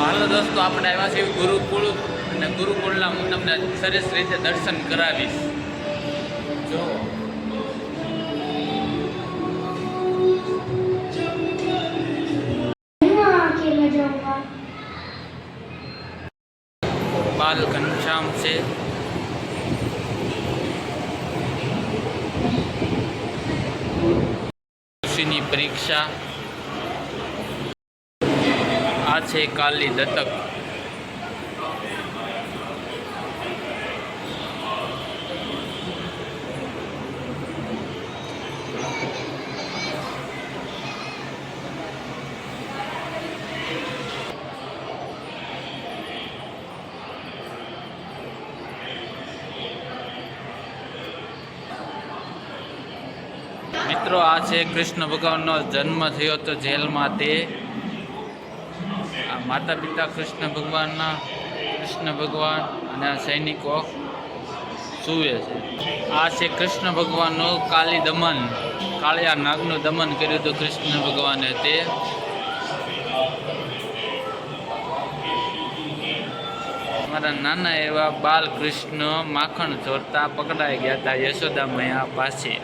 હાલો દોસ્તો, આપણે આવ્યા છીએ ગુરુકુળ, અને ગુરુકુળના હું તમને સરસ રીતે દર્શન કરાવીશ. જો બાલ ઘનશ્યામ છે. ઋષિની પરીક્ષા. આ છે કાલી દત્તક. મિત્રો, આ છે કૃષ્ણ ભગવાનનો જન્મ થયો હતો જેલમાં. તે આ માતા પિતા કૃષ્ણ ભગવાન અને આ સૈનિકો સૂવે છે. આ છે કૃષ્ણ ભગવાનનું કાળી દમન, કાળિયા નાગનું દમન કર્યું હતું કૃષ્ણ ભગવાને. તે મારા નાના એવા બાલકૃષ્ણ માખણ ચોરતા પકડાઈ ગયા હતા યશોદા મૈયા પાસે.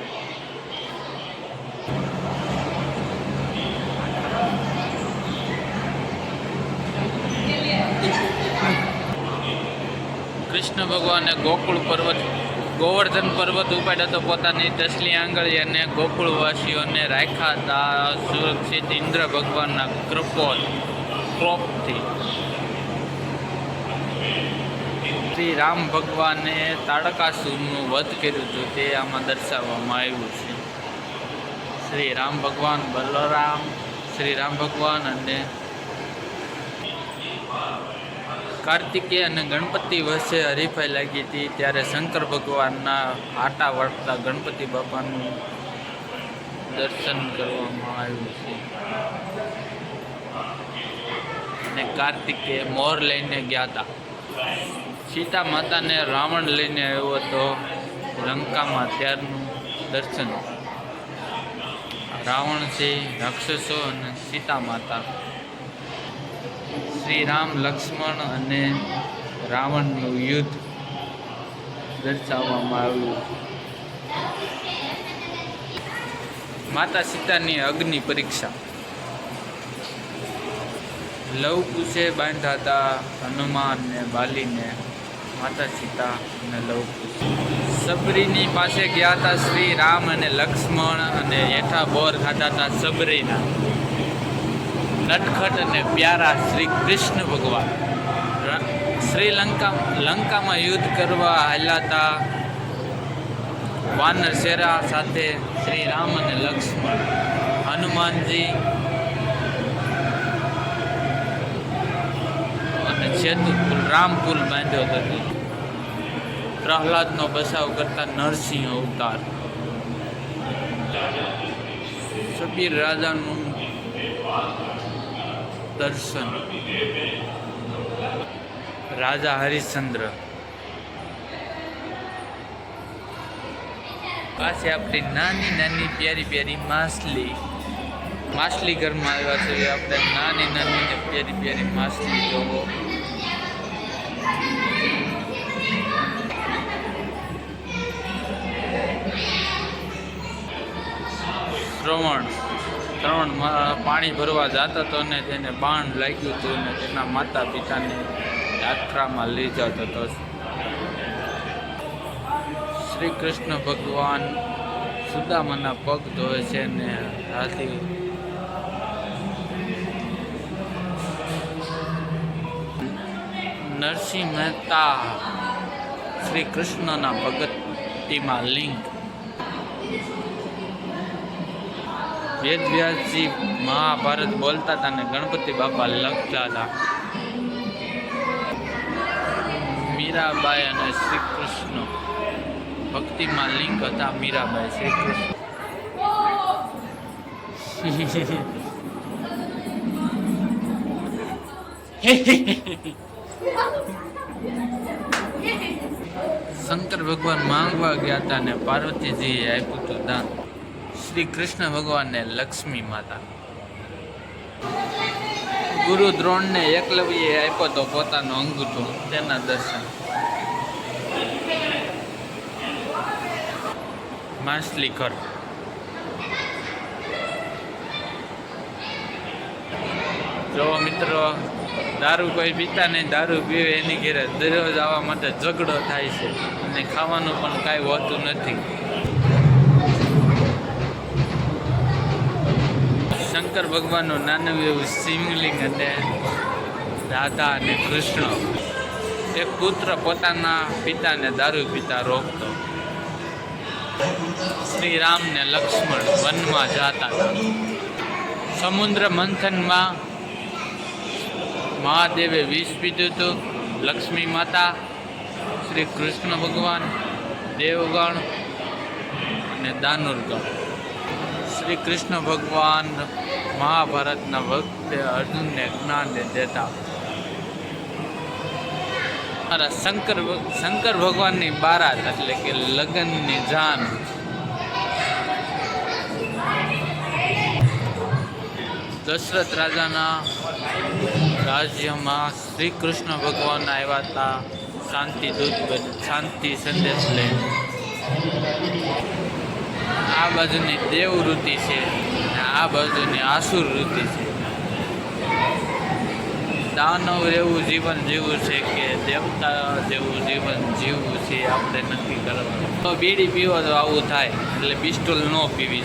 કૃષ્ણ ભગવાને ગોકુળ પર્વત, ગોવર્ધન પર્વત ઉપાડ્યો તો પોતાની દસલી આંગળી, અને ગોકુળવાસીઓને રાખ્યા હતા સુરક્ષિત ઇન્દ્ર ભગવાનના ક્રોપથી. શ્રી રામ ભગવાને તાડકાસુરનું વધ કર્યું હતું, તે આમાં દર્શાવવામાં આવ્યું છે. શ્રી રામ ભગવાન, બલરામ, શ્રી રામ ભગવાન અને કાર્તિકેય અને ગણપતિ વચ્ચે હરીફાઈ લાગી હતી. ત્યારે શંકર ભગવાનના આટા વળતા ગણપતિ બાપાનું દર્શન કરવામાં આવ્યું છે. અને કાર્તિકેય મોર લઈને ગયા હતા. સીતા માતાને રાવણ લઈને આવ્યો હતો લંકામાં, ત્યારનું દર્શન. રાવણ છે, રાક્ષસો અને સીતા માતા. શ્રી રામ, લક્ષ્મણ અને રાવણનું યુદ્ધ દર્શાવવામાં આવ્યું. માતા સીતાની અગ્નિ પરીક્ષા. લવકુશે બાંધ્યા હતા હનુમાન ને બાલીને, માતા સીતા અને લવકુશ. સબરીની પાસે ગયા હતા શ્રી રામ અને લક્ષ્મણ, અને હેઠા બોર ખાતા હતા સબરીના. નટખટ અને પ્યારા શ્રી કૃષ્ણ ભગવાન લંકામાં યુદ્ધ કરવા હાલ્યા હતા વાનર શેરા સાથે. શ્રી રામ અને લક્ષ્મણ, હનુમાનજી અને સેતુ રામપુલ બાંધ્યો હતો. પ્રહલાદનો બચાવ કરતા નરસિંહ અવતાર. સબીર રાજાનું દર્શન. રાજા હરિશ્ચંદ્ર. આ છે આપણી નાની નાની પ્યારી પ્યારી માછલી ઘરમાં આવ્યા છે. આપણે નાની નાની ને પ્યારી પ્યારી માછલી જોવો. શ્રવણ પાણી ભરવા જતો હતો ને તેને બાણ લાગ્યું હતું, ને તેના માતા પિતાને યાત્રામાં લઈ જતો હતો. શ્રી કૃષ્ણ ભગવાન સુદામાના પગ ધોવે છે ને હાથી. નરસિંહ મહેતા શ્રી કૃષ્ણના ભગતિમાં લિંગ. વેદવ્યાસજી મહાભારત બોલતા હતા ને ગણપતિ બાપા લખતા હતા. મીરાબાઈ અને શ્રી કૃષ્ણ ભક્તિમાં લિંગ હતા. મીરાબાઈ શ્રી કૃષ્ણ. શંકર ભગવાન માંગવા ગયા હતા ને પાર્વતીજીએ આપ્યું હતું દાન. શ્રી કૃષ્ણ ભગવાનને લક્ષ્મી માતા. ગુરુ દ્રોણને એકલવ્યએ આપ્યો તો પોતાનો અંગૂઠો, તેના દર્શન. માછલી ઘર. જો મિત્રો, દારૂ કોઈ પીતા નહીં, દારૂ પીવે એની ઘેરે દરરોજ આવવા માટે ઝઘડો થાય છે અને ખાવાનું પણ કાંઈ હોતું નથી. શંકર ભગવાનનું નાનું એવું શિવલિંગ અને રાધા અને કૃષ્ણ. એક પુત્ર પોતાના પિતાને દારૂ પીતા રોકતો. શ્રી રામ ને લક્ષ્મણ વનમાં જતા હતા. સમુદ્ર મંથનમાં મહાદેવે વિષ પીધું હતું. લક્ષ્મી માતા, શ્રી કૃષ્ણ ભગવાન, દેવગણ અને દાનુરગણ. શ્રી કૃષ્ણ ભગવાન મહાભારતના વખતે અર્જુનને જ્ઞાન દેતા. મારા શંકર ભગવાનની બારાત એટલે કે લગ્નની જાન. દશરથ રાજાના રાજ્યમાં શ્રી કૃષ્ણ ભગવાન આવ્યા હતા શાંતિ સંદેશ લઈ. આ બાજુની દેવવૃત્તિ છે અને આ બાજુની આસુર વૃત્તિ છે. દાનવ એવું જીવન જીવવું છે કે દેવતા જેવું જીવન જીવવું છે આપણે નક્કી કરવાનું. તો બીડી પીવો તો આવું થાય, એટલે પિસ્ટોલ ન પીવી